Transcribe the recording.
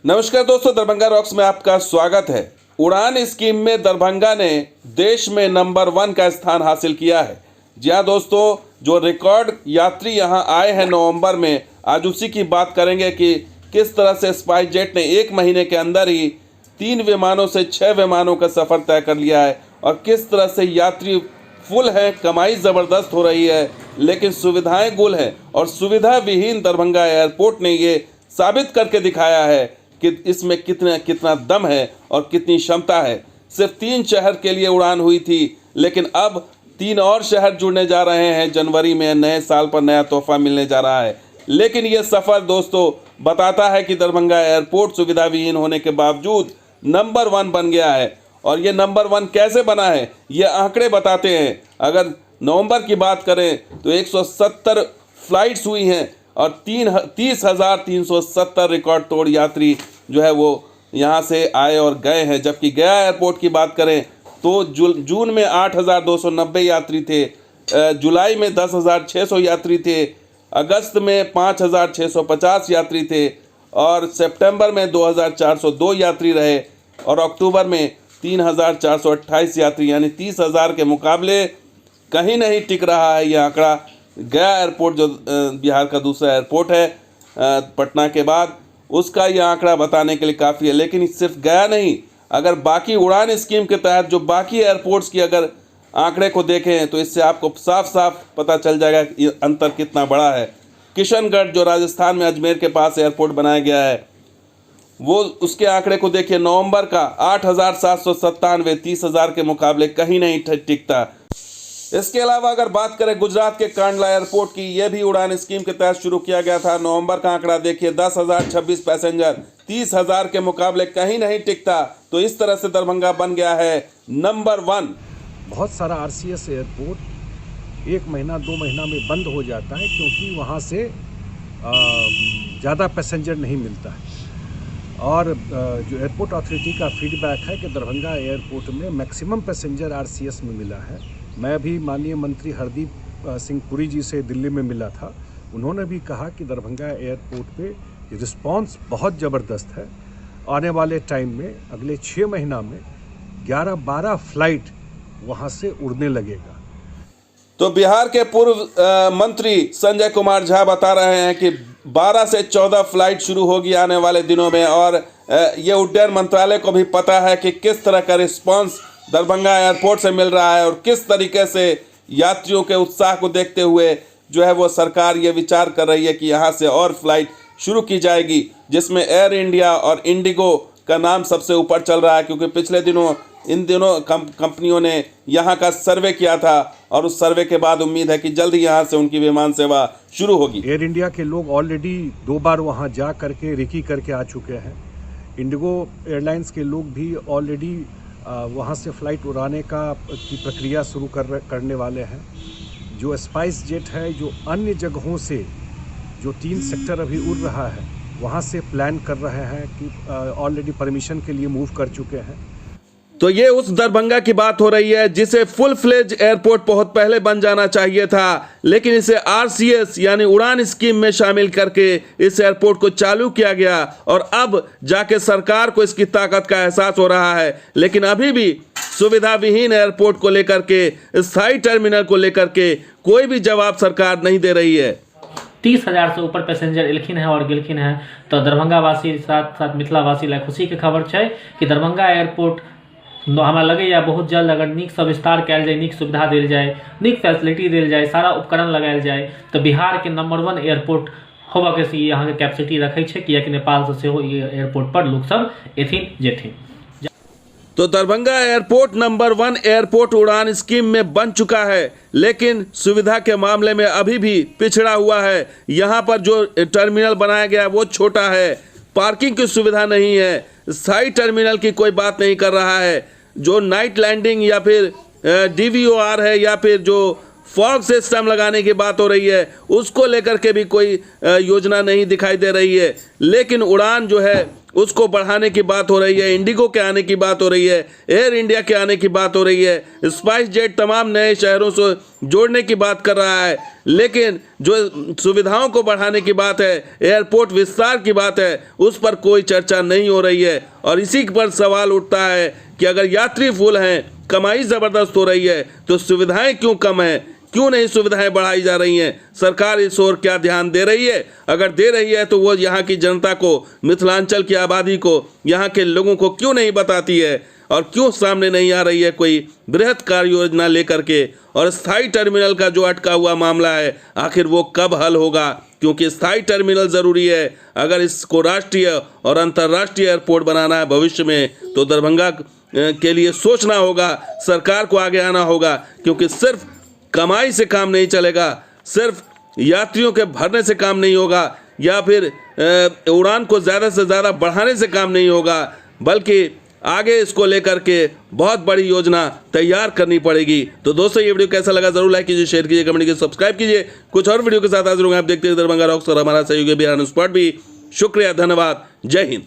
नमस्कार दोस्तों, दरभंगा रॉक्स में आपका स्वागत है। उड़ान स्कीम में दरभंगा ने देश में नंबर 1 का स्थान हासिल किया है। जी हाँ दोस्तों, जो रिकॉर्ड यात्री यहां आए हैं नवंबर में, आज उसी की बात करेंगे कि किस तरह से स्पाइसजेट ने 1 महीने के अंदर ही 3 विमानों से 6 विमानों का सफ़र तय कर लिया है और किस तरह से यात्री फुल है, कमाई ज़बरदस्त हो रही है, लेकिन सुविधाएं गुल हैं और सुविधा विहीन दरभंगा एयरपोर्ट ने ये साबित करके दिखाया है कि इसमें कितना दम है और कितनी क्षमता है। सिर्फ 3 शहर के लिए उड़ान हुई थी, लेकिन अब 3 और शहर जुड़ने जा रहे हैं। जनवरी में नए साल पर नया तोहफा मिलने जा रहा है। लेकिन ये सफ़र दोस्तों बताता है कि दरभंगा एयरपोर्ट सुविधा विहीन होने के बावजूद नंबर 1 बन गया है। और ये नंबर 1 कैसे बना है, ये आंकड़े बताते हैं। अगर नवंबर की बात करें तो 170 फ्लाइट्स हुई हैं और 30,370 रिकॉर्ड तोड़ यात्री जो है वो यहाँ से आए और गए हैं। जबकि गया एयरपोर्ट की बात करें तो जून में 8,290 यात्री थे, जुलाई में 10,600 यात्री थे, अगस्त में 5,650 यात्री थे और सितंबर में 2,402 यात्री रहे और अक्टूबर में 3,428 यात्री, यानी 30,000 के मुकाबले कहीं नहीं टिक रहा है ये आंकड़ा। गया एयरपोर्ट जो बिहार का दूसरा एयरपोर्ट है पटना के बाद, उसका ये आंकड़ा बताने के लिए काफ़ी है। लेकिन सिर्फ गया नहीं, अगर बाकी उड़ान स्कीम के तहत जो बाकी एयरपोर्ट्स की अगर आंकड़े को देखें तो इससे आपको साफ साफ पता चल जाएगा कि अंतर कितना बड़ा है। किशनगढ़ जो राजस्थान में अजमेर के पास एयरपोर्ट बनाया गया है, वो उसके आंकड़े को देखिए, नवंबर का 8,797, 30,000 के मुकाबले कहीं नहीं टिकता। इसके अलावा अगर बात करें गुजरात के कांडला एयरपोर्ट की, यह भी उड़ान स्कीम के तहत शुरू किया गया था। नवंबर का आंकड़ा देखिए, 10,026 पैसेंजर, 30,000 के मुकाबले कहीं नहीं टिकता। तो इस तरह से दरभंगा बन गया है नंबर 1। बहुत सारा आरसीएस एयरपोर्ट 1 महीना 2 महीना में बंद हो जाता है क्योंकि वहाँ से ज़्यादा पैसेंजर नहीं मिलता है। और जो एयरपोर्ट अथॉरिटी का फीडबैक है कि दरभंगा एयरपोर्ट में मैक्सिमम पैसेंजर आरसीएस में मिला है। मैं अभी माननीय मंत्री हरदीप सिंह पुरी जी से दिल्ली में मिला था। उन्होंने भी कहा कि दरभंगा एयरपोर्ट पे रिस्पांस बहुत ज़बरदस्त है। आने वाले टाइम में अगले 6 महीना में 11-12 फ्लाइट वहाँ से उड़ने लगेगा। तो बिहार के पूर्व मंत्री संजय कुमार झा बता रहे हैं कि 12 से 14 फ्लाइट शुरू होगी आने वाले दिनों में। और ये उड्डयन मंत्रालय को भी पता है कि किस तरह का रिस्पांस दरभंगा एयरपोर्ट से मिल रहा है और किस तरीके से यात्रियों के उत्साह को देखते हुए जो है वो सरकार ये विचार कर रही है कि यहाँ से और फ्लाइट शुरू की जाएगी, जिसमें एयर इंडिया और इंडिगो का नाम सबसे ऊपर चल रहा है। क्योंकि पिछले दिनों इन दोनों कंपनियों ने यहाँ का सर्वे किया था और उस सर्वे के बाद उम्मीद है कि जल्द ही यहाँ से उनकी विमान सेवा शुरू होगी। एयर इंडिया के लोग ऑलरेडी 2 बार वहाँ जा करके रिकी करके आ चुके हैं। इंडिगो एयरलाइंस के लोग भी ऑलरेडी वहाँ से फ़्लाइट उड़ाने की प्रक्रिया शुरू करने वाले हैं। जो स्पाइस जेट है, जो अन्य जगहों से जो 3 सेक्टर अभी उड़ रहा है, वहाँ से प्लान कर रहे हैं कि ऑलरेडी परमिशन के लिए मूव कर चुके हैं। तो ये उस दरभंगा की बात हो रही है जिसे फुल फ्लेज एयरपोर्ट बहुत पहले बन जाना चाहिए था, लेकिन इसे आरसीएस यानी उड़ान स्कीम में शामिल करके इस एयरपोर्ट को चालू किया गया और अब जाके सरकार को इसकी ताकत का एहसास हो रहा है। लेकिन अभी भी सुविधा विहीन एयरपोर्ट को लेकर के, स्थायी टर्मिनल को लेकर के कोई भी जवाब सरकार नहीं दे रही है। 30,000 से ऊपर पैसेंजर एलखिन है और गेलखिन है। तो दरभंगा वासी साथ साथ मिथिला वासी ला खुशी के खबर है कि दरभंगा एयरपोर्ट हमरा लगे बहुत जल्द अगर नीक सा विस्तार कल जाए, नीक सुविधा दिल जाए, नीक फैसिलिटी दिल जाए, सारा उपकरण लगायल जाए तो बिहार के नंबर 1 एयरपोर्ट होबे के यहाँ के कैपेसिटी रखे छै कि नेपाल से एयरपोर्ट पर लोग सब एथिन जेथिन। तो दरभंगा एयरपोर्ट नंबर 1 एयरपोर्ट उड़ान स्कीम में बन चुका है, लेकिन सुविधा के मामले में अभी भी पिछड़ा हुआ है। यहाँ पर जो टर्मिनल बनाया गया है वो छोटा है, पार्किंग की सुविधा नहीं है, स्थायी टर्मिनल की कोई बात नहीं कर रहा है। जो नाइट लैंडिंग या फिर डीवीओआर है या फिर जो फॉग सिस्टम लगाने की बात हो रही है, उसको लेकर के भी कोई योजना नहीं दिखाई दे रही है। लेकिन उड़ान जो है उसको बढ़ाने की बात हो रही है, इंडिगो के आने की बात हो रही है, एयर इंडिया के आने की बात हो रही है, स्पाइस जेट तमाम नए शहरों से जोड़ने की बात कर रहा है, लेकिन जो सुविधाओं को बढ़ाने की बात है, एयरपोर्ट विस्तार की बात है, उस पर कोई चर्चा नहीं हो रही है। और इसी पर सवाल उठता है कि अगर यात्री फुल हैं, कमाई ज़बरदस्त हो रही है, तो सुविधाएं क्यों कम हैं, क्यों नहीं सुविधाएं बढ़ाई जा रही हैं? सरकार इस ओर क्या ध्यान दे रही है? अगर दे रही है तो वो यहाँ की जनता को, मिथिलांचल की आबादी को, यहाँ के लोगों को क्यों नहीं बताती है? और क्यों सामने नहीं आ रही है कोई बृहत कार्य योजना लेकर के? और स्थायी टर्मिनल का जो अटका हुआ मामला है, आखिर वो कब हल होगा? क्योंकि स्थायी टर्मिनल ज़रूरी है। अगर इसको राष्ट्रीय और अंतर्राष्ट्रीय एयरपोर्ट बनाना है भविष्य में, तो दरभंगा के लिए सोचना होगा, सरकार को आगे आना होगा, क्योंकि सिर्फ कमाई से काम नहीं चलेगा, सिर्फ यात्रियों के भरने से काम नहीं होगा, या फिर उड़ान को ज़्यादा से ज़्यादा बढ़ाने से काम नहीं होगा, बल्कि आगे इसको लेकर के बहुत बड़ी योजना तैयार करनी पड़ेगी। तो दोस्तों, ये वीडियो कैसा लगा ज़रूर लाइक कीजिए, शेयर कीजिए, कमेंट कीजिए, सब्सक्राइब कीजिए। कुछ और वीडियो के साथ हाजिर होंगे। आप देखते हैं दरभंगा रॉक्स और हमारा सहयोगी बिहार स्पॉट भी। शुक्रिया, धन्यवाद, जय हिंद।